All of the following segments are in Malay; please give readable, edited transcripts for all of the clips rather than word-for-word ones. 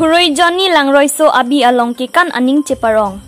Phuroi Johnny Langroiso Abi Along Kikan Aning Ceparong.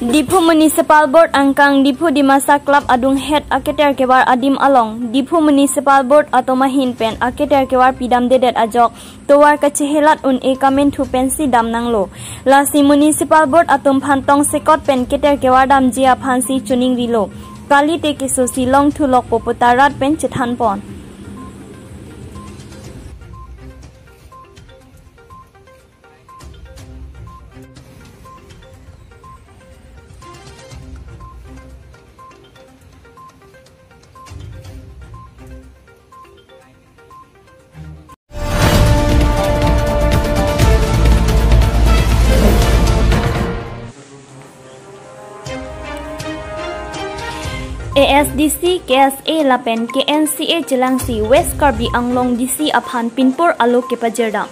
Dipu Municipal Board angkang Dipu Dimasa Club adung head aketer kewar adim along Dipu Municipal Board atau mahin pen aketer kewar pidam dedet ajok towar kacehelat un ekamen tu pensi dam nanglo lasi Municipal Board atum phantong sekot pen keter kewar dam jia phansi chuning rilo kali te kisu silong tu lok poputarat pen chethan pon. ASDC KSA Lapen KNCA Jelangsi West Karbi Anglong DC Aphan Pinpur Alo Kepajerdam.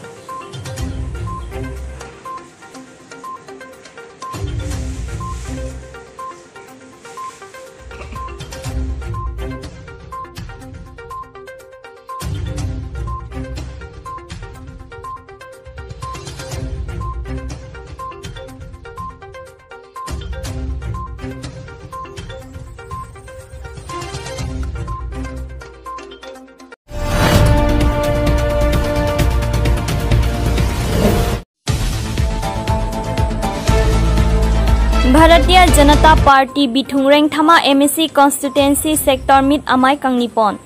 Bharatiya Janata Party Bithungreng Thama MSC Constituency Sector Mid Amai Kangnipon.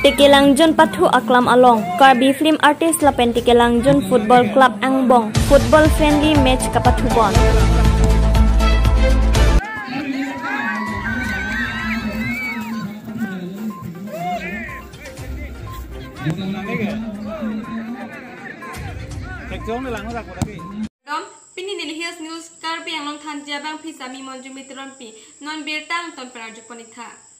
Tekelangjun Pathu Aklam Along Karbi Film Artist Lapen Tekelangjun Football Club Angbong Football Friendly Match Kapathubon. Pini Nilhias News Karbi Anglong Thanjia Bang Pisami Monju Mitron Pi Non Birtang Ton Penarju Ponitha.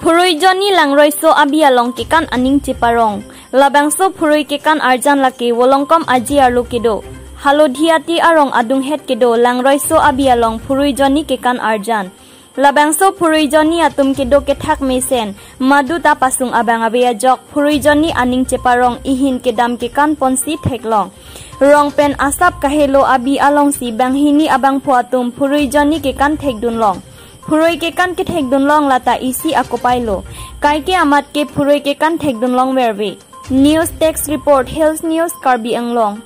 Phuroi Johnny Langroiso Abi Along Kikan Aning Ceparong Labangso Phuroi Kikan Arjan Laki Wolongkom Aji Arlu Kido Halodhiati Arong Adung Het Kido Langroiso Abi Along Phuroi Johnny Kikan Arjan Labangso Phuroi Johnny Atum Kido Kethak Mesen Madu Ta Pasung Abang Abia Jok Phuroi Johnny Aning Ceparong Ihin Kedam Kikan Ponsi Theklong Rong Pen Asap Kahelo Abi Along Si Banghini Abang Puatum Phuroi Johnny Kikan Thekdunlong Phuroi kekan ke thekdunlong lata isi ako pailo. Kai ke amat ke phuroi kekan thekdunlong werwe. News text report Hills News Karbi Anglong.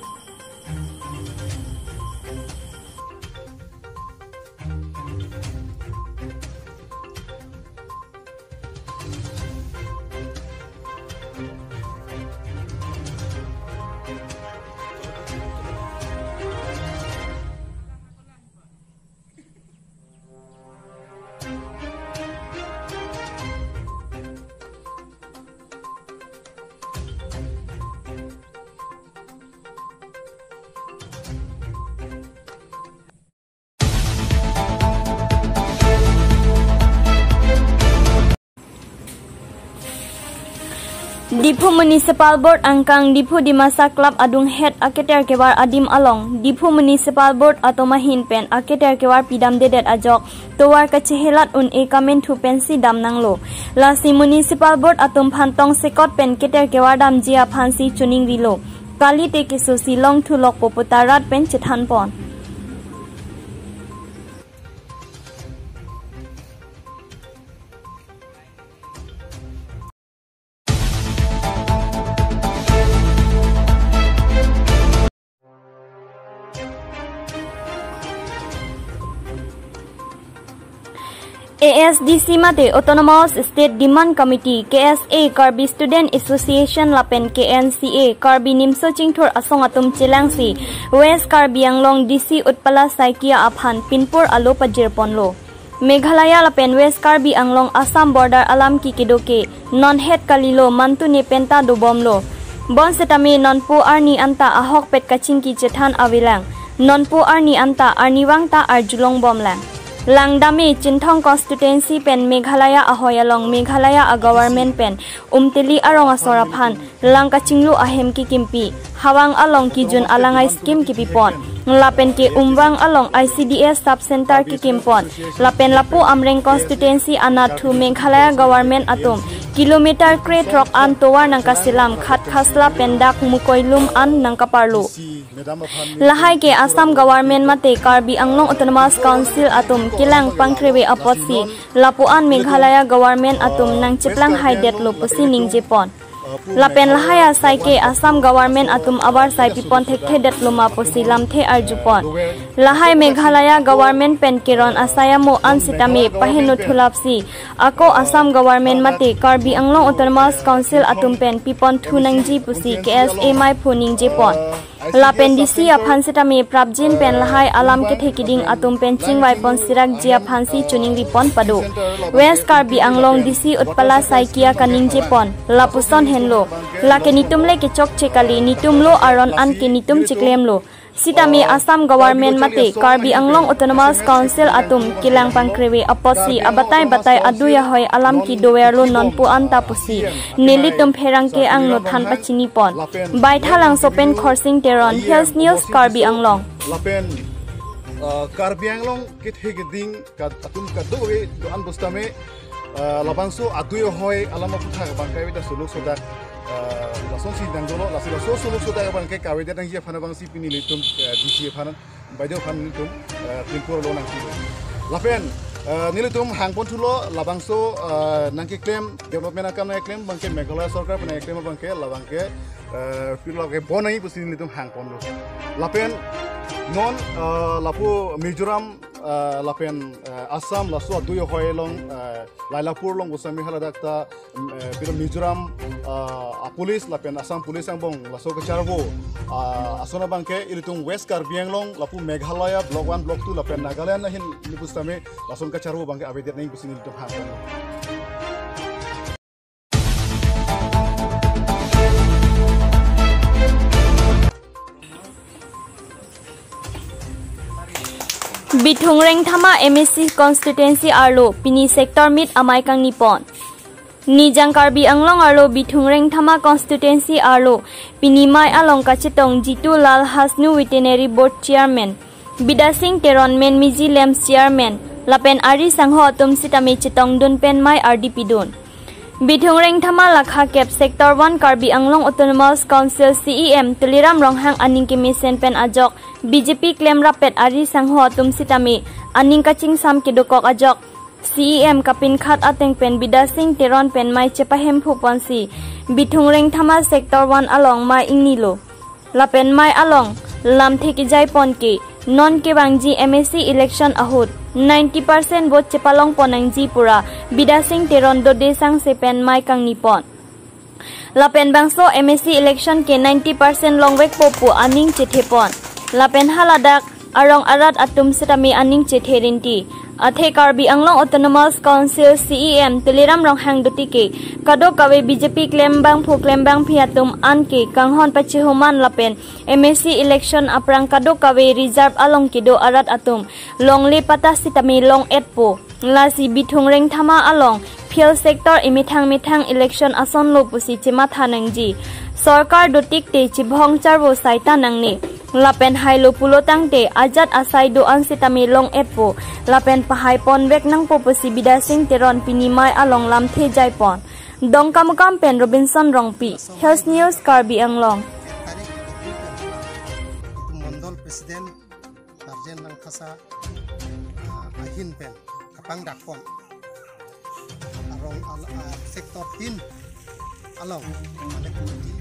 Dipu Municipal Board angkang Dipu Dimasa Club adung head aketer kewar adim along Dipu Municipal Board atau mahin pen aketer kewar pidam dedet ajok towar kacehelat un ekamen tu pensi dam nanglo lasi Municipal Board atum phantong sekot pen keter kewar dam jia phansi chuning rilo kali te kisu silong tu lok poputarat pen chethan pon. ASDC mate Autonomous State Demand Committee KSA Karbi Student Association lapen KNCA Karbi Nimso Chingthor asong atum chilangsi West Karbi Anglong DC Utpala Saikia Aphan Pinpur Alo Pajirponlo Meghalaya lapen West Karbi Anglong Assam border alam kikidoke non het kalilo mantu ne penta do bomlo bon setami non pu arni anta ahok pet kachingki chethan awilang non pu arni anta arniwang ta arjulong bomlang Langdami Chinthong Constituency pen Meghalaya ahoyalong Meghalaya a government pen umtili arong asoraphan langkachinglu ahem ki kimpi hawang along ki jun alangai scheme ki pipon lapen ke umwang along ICDS sub center ki kimpon lapen lapu amreng constituency anathu Meghalaya government atum kilometer crate rock an towar nang kasilam khat khasla pendak mukoilum an nang kaparlu Lahai ke Assam government mate Karbi Anglong Autonomous Council atum kilang pangkrewe apotsi lapuan Meghalaya government atum nang chiplang haidet lo pusi ning Jepon lapen lahaya saike Assam government atum abar sai pipon thekhe det luma pusi lamthe arjupon lahai Meghalaya government pen kiron asaya mo ansitame pahinu thulapsi ako Assam government mate Karbi Anglong Autonomous Council atum pen pipon thunangji pusi KSA mai phuning Jepon Lapen DC aphansitami prabjin pen lahai alam ke thekiding atum pen chingwai pon sirak jia phansi chuning ripon padu West Karbi Anglong DC Utpala Saikia kaning Jepon lapuson henlo lake nitumle ke chok chekali nitumlo aron an ke nitum chiklemlo Sitami Assam government mate Karbi Anglong Autonomous Council atum kilang pangkrewe aposi abatai batai aduya hoy alam ki dowerlo nonpu anta pusi nilitum pherangke ang no than pachini pon bai thalang sopen khorsing teron Hills News Karbi Anglong lapen Karbi Anglong kit higding atum kadowe do an bustame labangso aduya hoy alam putha bangkai da suluk sodak lason si dangdolo lasila so suluk sodak bangkai kawe da dang fana bang si pini litum DC fana baido fan litum pinpur lo nang lapen nilitum hangpon thulo labangso nangke claim development akam na claim bangke Meghalaya sarkar pena claim bangke labangke pilo ke bonai pusin nilitum hangpon lo lapen non lapu Mizoram lapen Assam laso duyo hoyelong Lailapur long usami haladakta piro Mizoram police lapen Assam police ang bong laso kacharbo asona bangke ilitung West Karbi Anglong lapu Meghalaya block 1 block 2 lapen Nagaland na hin nipustame lason kacharbo bangke abedet ning pusin ilitung hangpon Bithungreng thama MSC constituency arlo pini sector mit amai kang nipon Nijang Karbi Anglong arlo Bithungreng thama constituency arlo pini mai along kachitong Jitu Lal Hasnu veterinary board chairman Bida Singh Teron men Miji Lems chairman lapen ari sangho tum sitami chitong dun pen mai RDP dun Bithungreng thama lakha kep sector 1 Karbi Anglong Autonomous Council CEM tuliram ronghang aning kimisen pen ajok BJP claim rapet ari sangho tum sitami aning kaching sam kidokok ajok CEM kapin khat ateng pen Bida Singh Teron pen mai chepahem phuponsi Bithungreng thama sector 1 along mai ingnilo lapen mai along lam theki jai ponke non ke bangji MSC election ahut 90% vote chepalong ponangji pura Bida Singh Teron do desang sepen mai kang nipon lapen bangso MSC election ke 90% longwek popu aning chethepon lapen haladak arong arat atum setami aning chetherinti athe Karbi Anglong Autonomous Council CEM tuliram ronghang dutike kado kawe BJP claim bang phiatum anke kanghon pachihuman lapen MSC election aprang kado kawe reserve along kido arat atum longli pata sitami long etpo lasi Bithungreng thama along field sector imithang election ason lo pusi chima thanangji sarkar dutik te chibhong charbo saita nangni lapen hailo pulotang te ajat asai do ansitami long etpo lapen pahai pon bek nang popusi Bida Singh Teron pinimai along lamthe jaipon dongkamukam pen Robinson Rongpi Hills News Karbi Anglong Mondol President Tarjen nang khasa ahin pen kapang dakpon arong sektor 3 along ane committee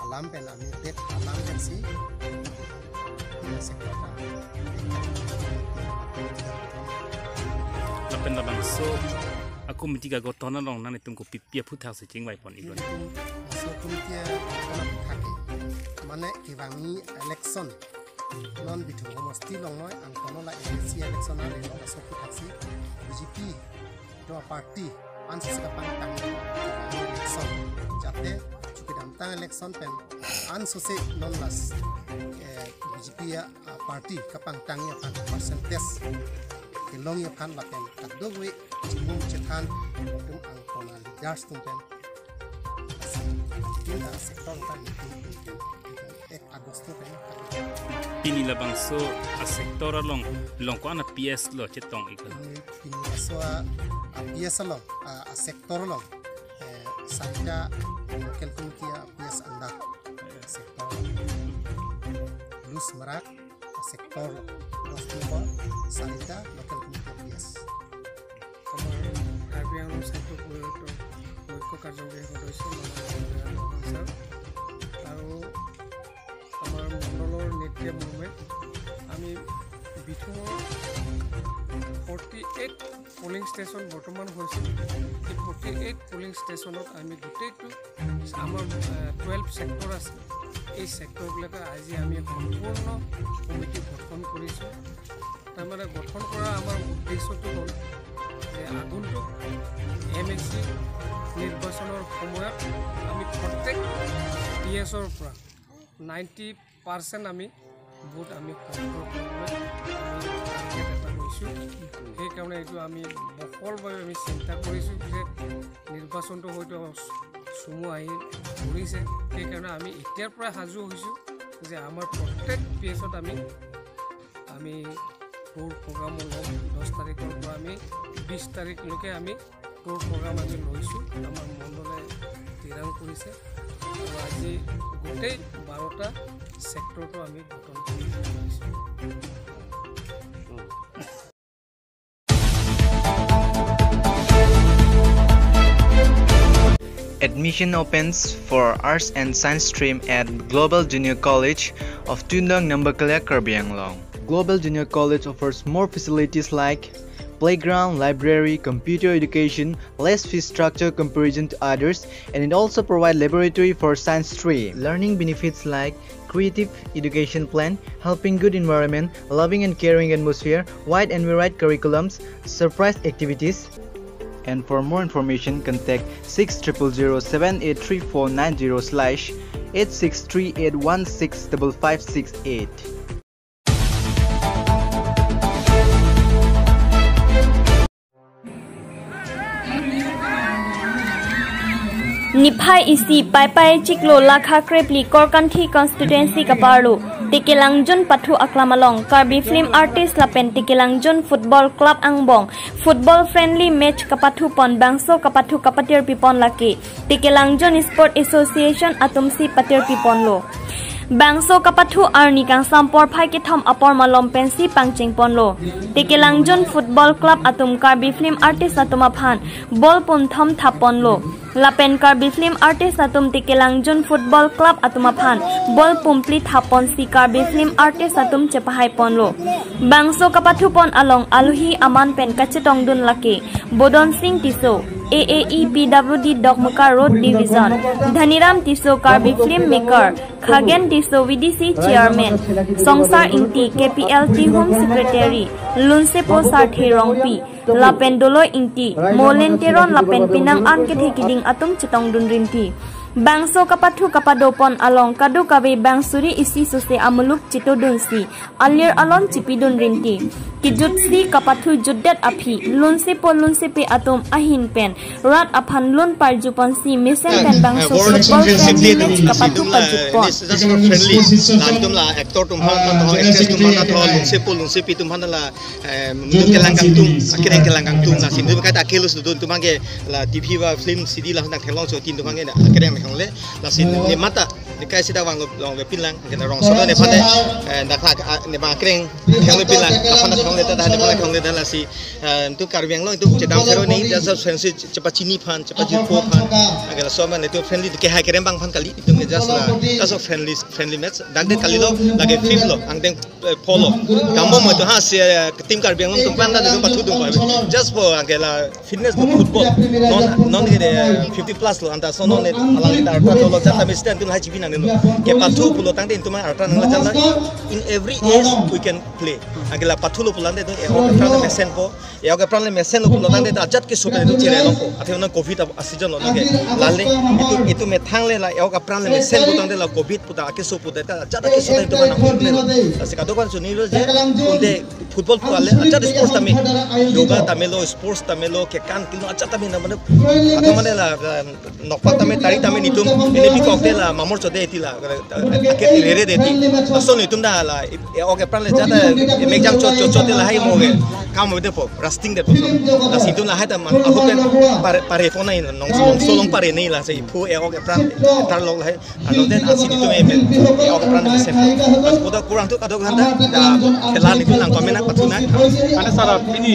alam pen ami tet alam pen si sektor lapen labang so aku mitiga gotona long nani tungku pipia puthak se jingwai pon igon so kumtia thake mane kibangi election non bitu homosti long noi ang kono la APC election ale no so puthaksi BJP to party ansa sa pangtang election jate chupidam tang election pen anso se non las BJP party kapang tang ya percentage long ya kan lapen kadogwe jimum chethan tum ang kona leaders tum pen kita sektor kan 1 Agosto pen pini labang so a sektor long ko ana PS lo chetong ikon pini so a PS lo a sektor lo saja local committee PS anda sektor lus merak sektor Rostumba Salita local committee PS আমার কার্বিয়াং সাইটো পুরোটো ঐক্য কার্যকরী সদস্য স্যার আৰু আমাৰ মণ্ডলৰ নেতৃত্ব মৰ্মে আমি বিথুমৰ 48 পোলিং ষ্টেচন বৰ্তমান হৈছে এই 48 পোলিং ষ্টেচনত আমি গোটেইটো আমাৰ 12 সেক্টৰ আছে এই সেক্টৰবিলাকে আজি আমি সম্পূৰ্ণ কমিটি গঠন কৰিছোঁ তাৰমানে গঠন কৰা আমাৰ উদ্দেশ্যটো হ'ল যে আগন্তুক MSC নিৰ্বাচনৰ সময়ত আমি প্ৰত্যেক PSৰ পৰা 90% আমি ভোট আমি কণ্ট্ৰল কৰিবলৈ আমি এটা লৈছোঁ সেইকাৰণে এইটো আমি বহলভাৱে আমি চিন্তা কৰিছোঁ যে নিৰ্বাচনটো হয়তো চমু আহি পৰিছে সেইকাৰণে আমি এতিয়াৰ পৰা সাজু হৈছোঁ যে আমাৰ প্ৰত্যেক PSত আমি tour program ল'ম 10 তাৰিখৰ পৰা আমি 20 তাৰিখলৈকে আমি tour program আমি লৈছোঁ আমাৰ মণ্ডলে তিৰাং কৰিছে আৰু আজি গোটেই 12টা সেক্টৰটো আমি গঠন কৰিছোঁ Admission opens for Arts and Science stream at Global Junior College of Tundang Nambakalya Karbi Anglong. Global Junior College offers more facilities like playground, library, computer education, less fee structure comparison to others, and it also provides laboratory for science stream. Learning benefits like creative education plan, helping good environment, loving and caring atmosphere, wide and varied curriculums, surprise activities. And for more information, contact 6000783490/8638165568. Niphai isi pai chiklo lakha krepli korkanthi constituency kaparlu Tikelangjon pathu aklamalong Karbi film artist lapen Tikelangjon football club angbong football friendly match kapathu pon bangso kapathu kapatir pipon laki Tikelangjon sport association atumsi patir pipon lo Bangso kapathu arni kang sampor phai ke thom apor malom pensi pangching ponlo Tikelangjon football club atum Karbi film artist atuma phan ball pon thom thapon lo Lapen Karbi film artist atum Tikelangjon football club atuma phan ball pumpli thapon si Karbi film artist atum chepahai ponlo Bangso kapathu pon along aluhi aman pen kachetong dun laki Bodon Singh Tiso AAE PWD Dokmuka Road Division Dhaniram Tiso Karbi film maker Khagen Tiso VDC chairman Songsar Inti KPLT home secretary Lunsepo Sarthi Rongpi Lapen Dolo Inti Molenteron Lapen Pinang An Kethikiding atum chitong dun rimti Bangso kapathu kapadopon along kadu kabe bangsuri isi sose amuluk chito dunsi alir alon chipidun rimti kijutsi kapathu juddet aphi lunse pe atom ahin pen rat aphan lun parjupon si mesen pen bangso football friendly kapathu parjupon lantum la actor tum han to actress tum han to lunse pi tum han la kelangang tum akhirnya kelangang tum na sindu kata akelus dun tumange la TV wa film CD la nak thelong so tin tumange akhirnya le la sin ni mata nikai sida wang long le pilang kena rong sodo ne phane dakha ne ba kreng khang le pilang phana khang le ta ne phana khang le la si tu karbiang lo tu chedam fero ni just fancy cepat chini phan cepat jipo phan agala so man tu friendly ke ha kerem bang phan kali tu just friendly match dagde kali lo lage fifth lo angdeng polo gambo mo to ha se team karbiang lo tu pan da tu pathu tu just for agala fitness to football non 50 plus lo anta so non alang ta arta lo jata misten tu ha chibi nang lo ke pathu pulo tang den tu ma arta nang jala in every age we can play agala pathu lo pulan de tu e o ka mesen po e o ka pran le mesen lo pulo tang de ajat ke so ke tu chire lo ko athe na covid season lo ke lalle itu me thang le la e o ka pran le mesen lo tang de la covid puta ke so puta ta ajat ke so tu ma na se ka do kan suni lo je unde football pu ale ajat sports tame yoga tamelo sports tamelo ke kan kilo ajat tame na mane atha mane la nokpa tame tari tame nitum ini bi kokte la mamor chode etila ke rere deti aso nitum da la e o ke pran le jata megjang chote la hai mo ge kam de po rasting de po la situm la hai ta man aho pen pare po nai nong solong pare nei la sei pu e o ke pran tar log hai alo den asini tu e o ke pran de se pas poda kurang tu kadok handa da khela ni lang pamena patuna ana sara pini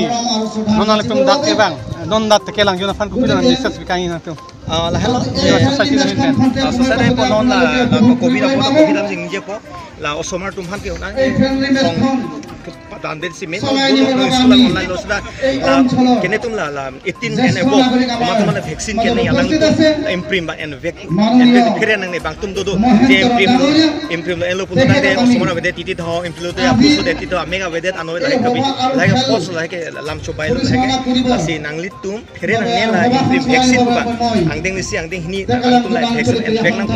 nonal tum dak ke bang non dat ke lang jona fan ku pina disas bikai na tu la hello society ni society po non la covid am jing je po la osomar tum han ke na dan den si men no school online lo sudah kene tum la 18 and above teman-teman vaksin kene alang imprime and keren nang ne bang tum do je imprime lo elo puto nang de osomar vede titi tho imprime to apu so de titi mega vede anoi la kabi la ke post la ke lam chobai lo ke si nang lit tum keren nang ne la imprime vaksin ba angdeng ni si angdeng hini tum la vaksin and vek nang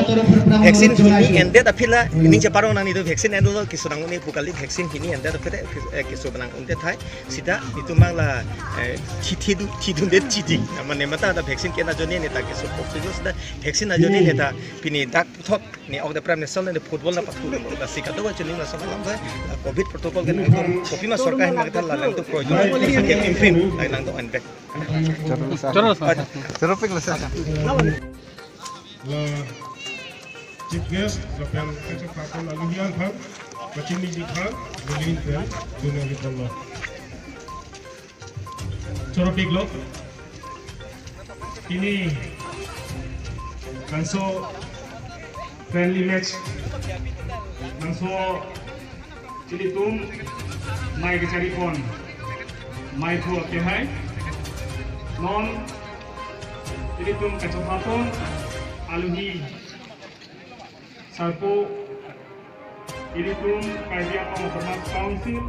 vaksin hini and de apila ning che parong nang ni do vaksin and lo kisurang ni pukali vaksin hini and de apila kiso benang unte thai sida itu mang la tidu det chidi mane mata da vaksin ke na jone ne ta kiso popsigo sida vaksin na jone ne ta pini dak thok ni of the prime minister ne football na patu da sika do chini na sama lam ba covid protocol ke nang kopi ma sarkar ne ta la lang to projo ke imprint ai nang to unback choro pik la sa chief guest Dr. Kecap Pakul Aluhian Kham Kacini Dikhan Gulin Fel Dunia Hitullah Choro Piglo ini kanso friendly match kanso cilitum mai kecari pon mai tu ke hai non cilitum kacopapon aluhi Sarpo Iritum Karbiang Hormat Council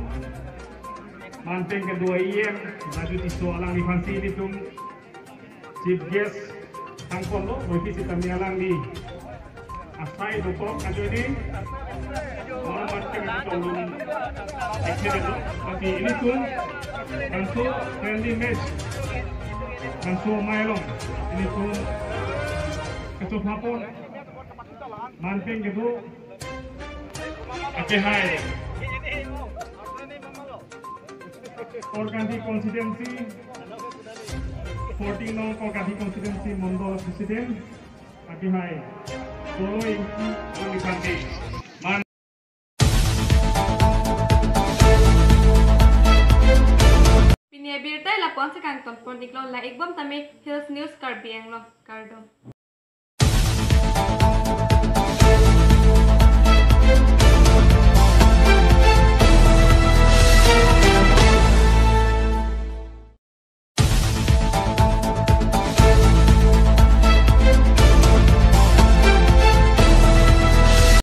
Manteng kedua IM Maju tisu alang di fansi Iritum Chief Guest Tangkol lo Bagi kita mialang di Asai Doko Kajodi Muhammad Kena Tolong Ekspedit lo Bagi Iritum Kansu Friendly Match Kansu Mailong Iritum Ketua Papon Manteng gitu Acehai Organti konsistensi 14 nong organti konsistensi Mondol Presiden Acehai Solo Inki Olifanti Pini birtai la pon se kang ton pon diklo la ekbom tame Hills News Karbiang lo kardo